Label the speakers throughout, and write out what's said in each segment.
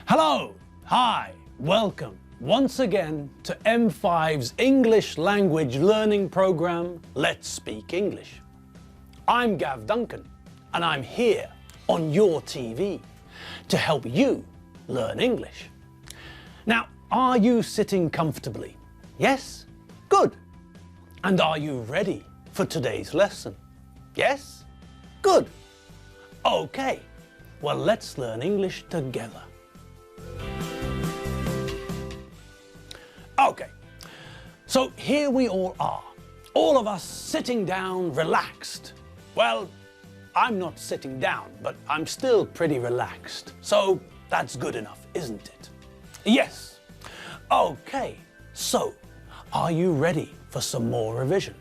Speaker 1: Hello, hi, welcome once again to M5's English language learning program, Let's Speak English. I'm Gav Duncan and I'm here on your TV to help you learn English. Now, are you sitting comfortably? Yes? Good. And are you ready for today's lesson? Yes? Good. Okay, well, let's learn English together. Okay, so here we all are, all of us sitting down, relaxed. Well, I'm not sitting down, but I'm still pretty relaxed. So that's good enough, isn't it? Yes. Okay, so are you ready for some more revision?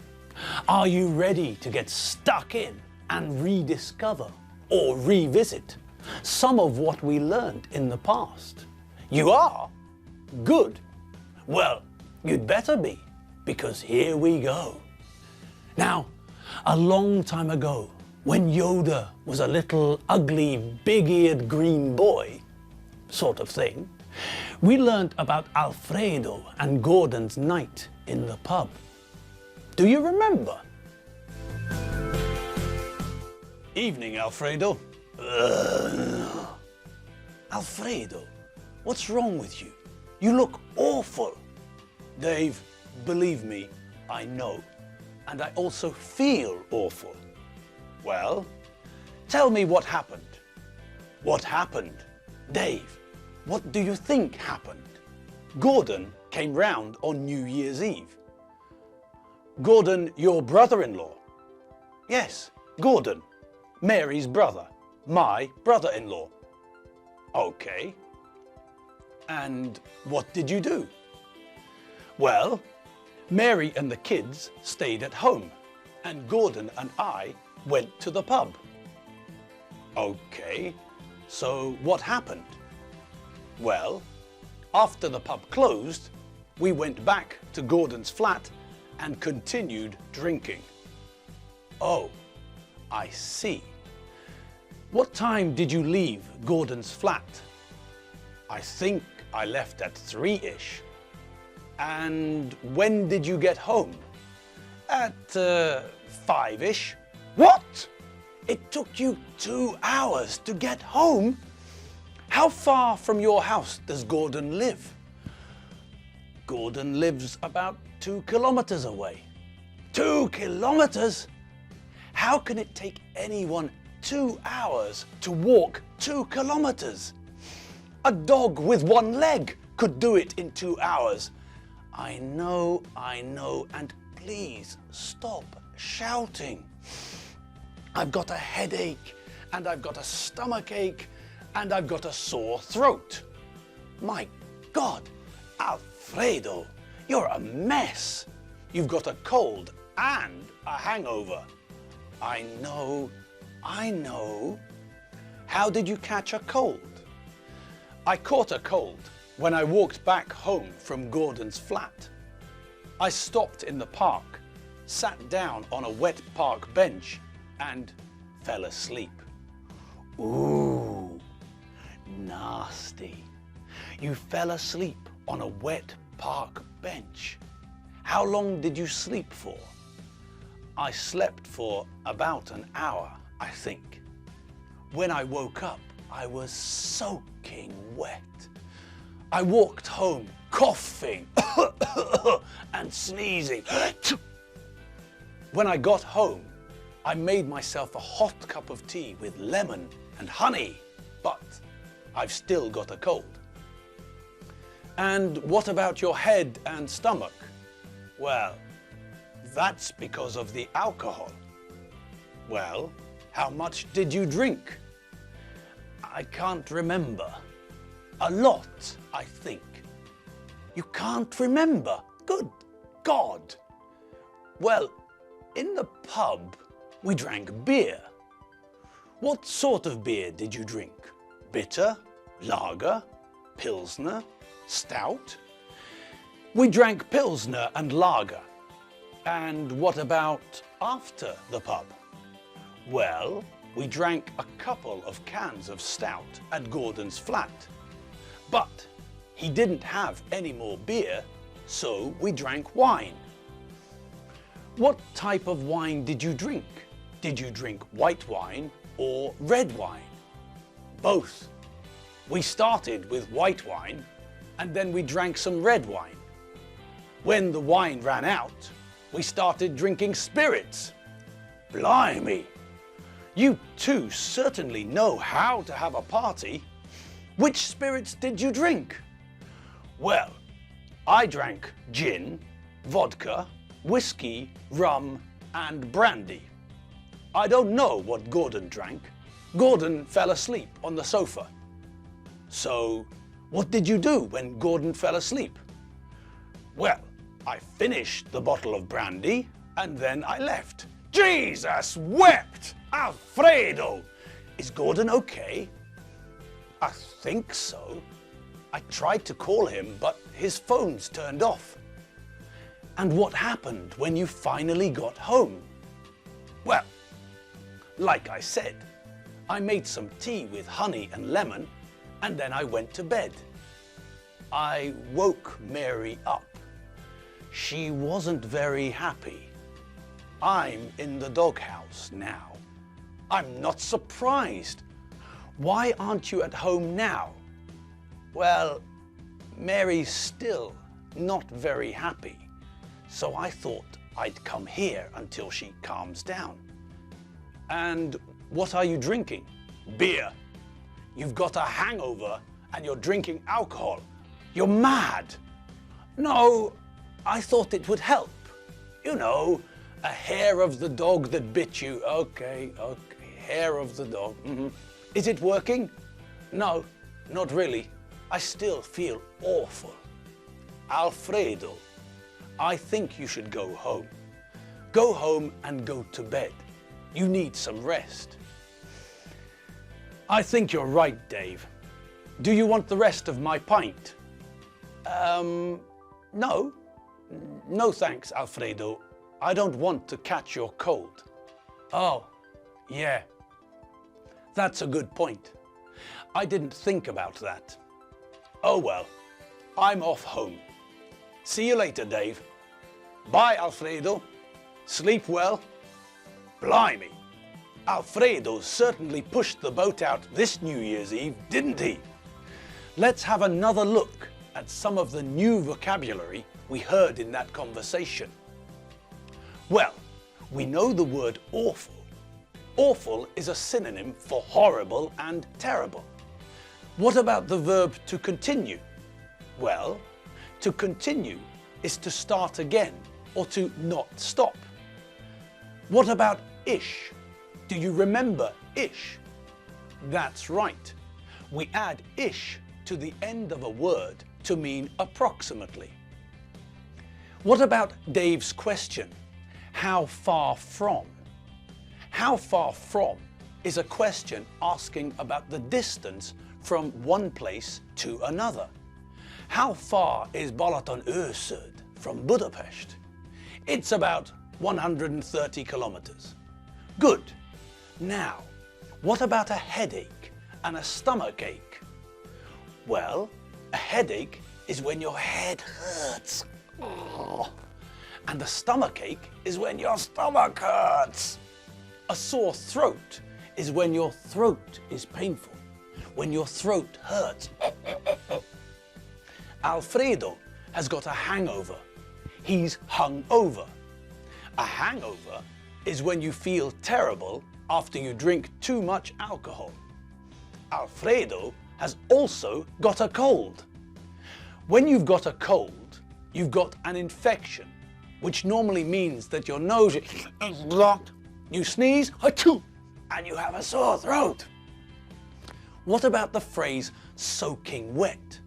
Speaker 1: Are you ready to get stuck in and rediscover or revisit some of what we learned in the past? You are? Good. Well, you'd better be, because here we go. Now, a long time ago, when Yoda was a little ugly, big-eared green boy, sort of thing, we learnt about Alfredo and Gordon's night in the pub. Do you remember? Evening, Alfredo. Alfredo, what's wrong with you? You look awful. Dave, believe me, I know. And I also feel awful. Well, tell me what happened. What happened? Dave, what do you think happened? Gordon came round on New Year's Eve. Gordon, your brother-in-law? Yes, Gordon, Mary's brother, my brother-in-law. Okay. And what did you do? Well, Mary and the kids stayed at home, and Gordon and I went to the pub. Okay, so what happened? Well, after the pub closed, we went back to Gordon's flat and continued drinking. Oh, I see. What time did you leave Gordon's flat? I think I left at 3-ish. And when did you get home? At 5-ish. What? It took you 2 hours to get home? How far from your house does Gordon live? Gordon lives about 2 kilometers away. 2 kilometers? How can it take anyone 2 hours to walk 2 kilometers? A dog with 1 leg could do it in 2 hours. I know, and please stop shouting. I've got a headache, and I've got a stomachache, and I've got a sore throat. My God, Alfredo, you're a mess. You've got a cold and a hangover. I know. How did you catch a cold? I caught a cold when I walked back home from Gordon's flat. I stopped in the park, sat down on a wet park bench and fell asleep. Ooh, nasty. You fell asleep on a wet park bench. How long did you sleep for? I slept for about an hour, I think. When I woke up, I was soaking wet. I walked home coughing and sneezing. When I got home, I made myself a hot cup of tea with lemon and honey, but I've still got a cold. And what about your head and stomach? Well, that's because of the alcohol. Well, how much did you drink? I can't remember. A lot, I think. You can't remember? Good God. Well, in the pub, we drank beer. What sort of beer did you drink? Bitter, lager, pilsner, stout? We drank pilsner and lager. And what about after the pub? Well, we drank a couple of cans of stout at Gordon's flat. But he didn't have any more beer, so we drank wine. What type of wine did you drink? Did you drink white wine or red wine? Both. We started with white wine and then we drank some red wine. When the wine ran out, we started drinking spirits. Blimey! You two certainly know how to have a party. Which spirits did you drink? Well, I drank gin, vodka, whiskey, rum and brandy. I don't know what Gordon drank. Gordon fell asleep on the sofa. So, what did you do when Gordon fell asleep? Well, I finished the bottle of brandy and then I left. Jesus wept! Alfredo! Is Gordon okay? I think so. I tried to call him, but his phone's turned off. And what happened when you finally got home? Well, like I said, I made some tea with honey and lemon, and then I went to bed. I woke Mary up. She wasn't very happy. I'm in the doghouse now. I'm not surprised. Why aren't you at home now? Well, Mary's still not very happy, so I thought I'd come here until she calms down. And what are you drinking? Beer. You've got a hangover and you're drinking alcohol. You're mad. No, I thought it would help. You know, a hair of the dog that bit you. Okay, hair of the dog. Is it working? No, not really. I still feel awful. Alfredo, I think you should go home. Go home and go to bed. You need some rest. I think you're right, Dave. Do you want the rest of my pint? No. No thanks, Alfredo. I don't want to catch your cold. Oh, yeah. That's a good point. I didn't think about that. Oh well, I'm off home. See you later, Dave. Bye, Alfredo. Sleep well. Blimey, Alfredo certainly pushed the boat out this New Year's Eve, didn't he? Let's have another look at some of the new vocabulary we heard in that conversation. Well, we know the word awful. Awful is a synonym for horrible and terrible. What about the verb to continue? Well, to continue is to start again or to not stop. What about ish? Do you remember ish? That's right. We add ish to the end of a word to mean approximately. What about Dave's question? How far from? How far from is a question asking about the distance from one place to another. How far is Balaton-Örsöd from Budapest? It's about 130 kilometers. Good. Now, what about a headache and a stomach ache? Well, a headache is when your head hurts. Oh. And a stomach ache is when your stomach hurts. A sore throat is when your throat is painful, when your throat hurts. Alfredo has got a hangover. He's hung over. A hangover is when you feel terrible after you drink too much alcohol. Alfredo has also got a cold. When you've got a cold, you've got an infection, which normally means that your nose is blocked, you sneeze, achoo, and you have a sore throat. What about the phrase soaking wet?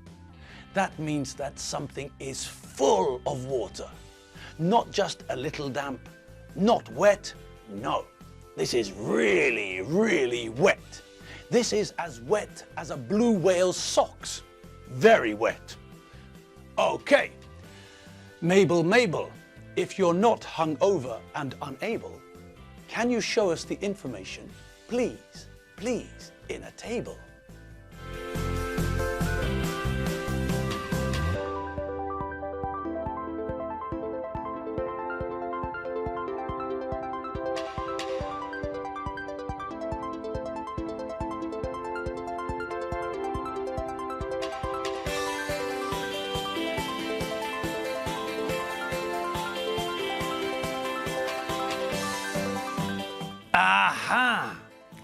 Speaker 1: That means that something is full of water, not just a little damp, not wet, no. This is really, really wet. This is as wet as a blue whale's socks. Very wet. Okay. Mabel, if you're not hungover and unable, can you show us the information, please, in a table?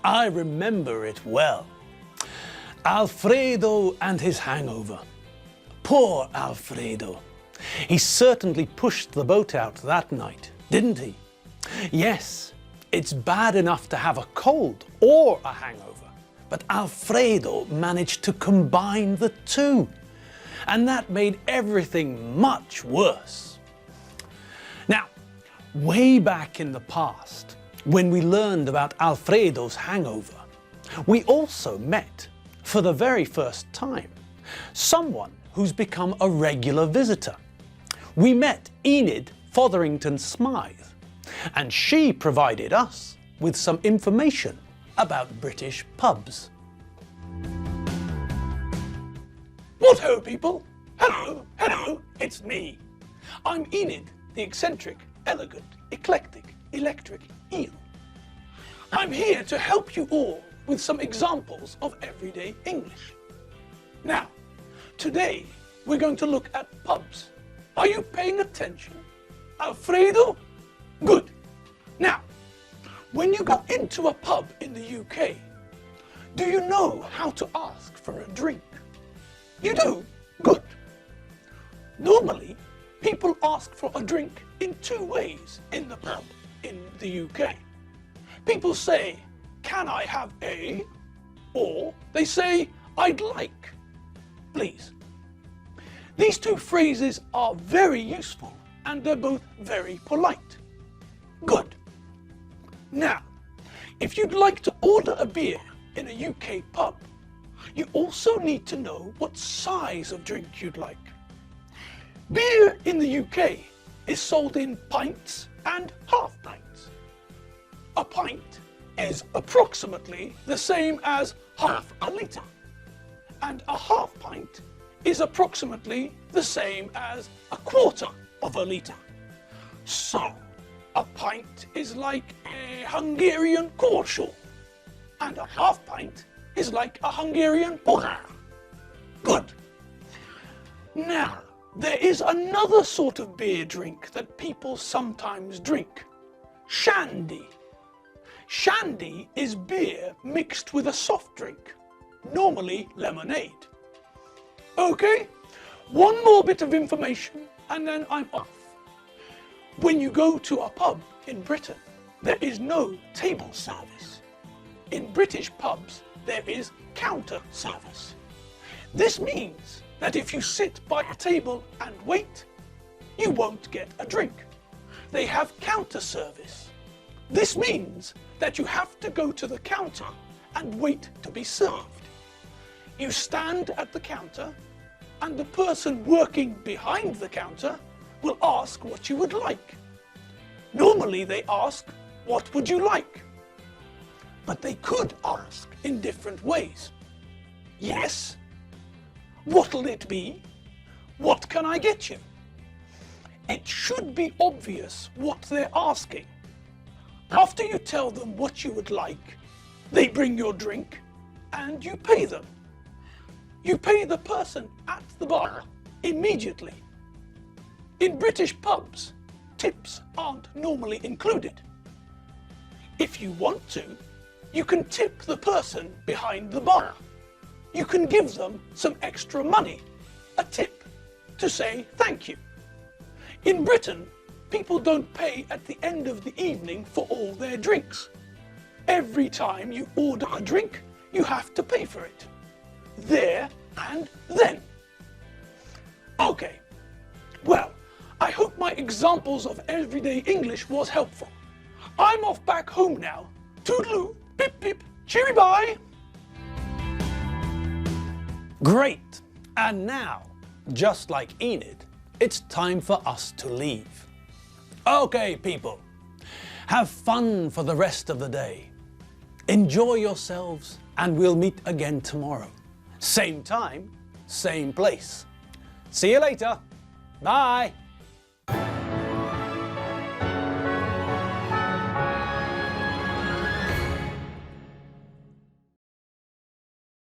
Speaker 1: I remember it well. Alfredo and his hangover. Poor Alfredo. He certainly pushed the boat out that night, didn't he? Yes, it's bad enough to have a cold or a hangover, but Alfredo managed to combine the two, and that made everything much worse. Now, way back in the past, when we learned about Alfredo's hangover, we also met, for the very first time, someone who's become a regular visitor. We met Enid Fotherington Smythe, and she provided us with some information about British pubs. What ho, people! Hello, hello, it's me. I'm Enid, the eccentric, elegant, eclectic, electric eel. I'm here to help you all with some examples of everyday English. Now, today we're going to look at pubs. Are you paying attention? Alfredo? Good. Now, when you go into a pub in the UK, do you know how to ask for a drink? You do? Good. Normally, people ask for a drink in two ways in the pub in the UK. People say, "Can I have a?" Or they say, "I'd like, please." These two phrases are very useful and they're both very polite. Good. Now, if you'd like to order a beer in a UK pub, you also need to know what size of drink you'd like. Beer in the UK is sold in pints and half pints. A pint is approximately the same as half a litre, and a half pint is approximately the same as a quarter of a litre. So, a pint is like a Hungarian kortól, and a half pint is like a Hungarian porter. Good. Now, there is another sort of beer drink that people sometimes drink. Shandy. Shandy is beer mixed with a soft drink, normally lemonade. Okay, one more bit of information and then I'm off. When you go to a pub in Britain, there is no table service. In British pubs, there is counter service. This means that if you sit by a table and wait, you won't get a drink. They have counter service. This means that you have to go to the counter and wait to be served. You stand at the counter and the person working behind the counter will ask what you would like. Normally they ask, "What would you like?" But they could ask in different ways. Yes? What'll it be? What can I get you? It should be obvious what they're asking. After you tell them what you would like, they bring your drink and you pay them. You pay the person at the bar immediately. In British pubs, tips aren't normally included. If you want to, you can tip the person behind the bar. You can give them some extra money, a tip, to say thank you. In Britain, people don't pay at the end of the evening for all their drinks. Every time you order a drink, you have to pay for it. There and then. Okay, well, I hope my examples of everyday English was helpful. I'm off back home now. Toodaloo, pip pip, cheery bye. Great, and now, just like Enid, it's time for us to leave. Okay, people, have fun for the rest of the day. Enjoy yourselves, and we'll meet again tomorrow. Same time, same place. See you later. Bye.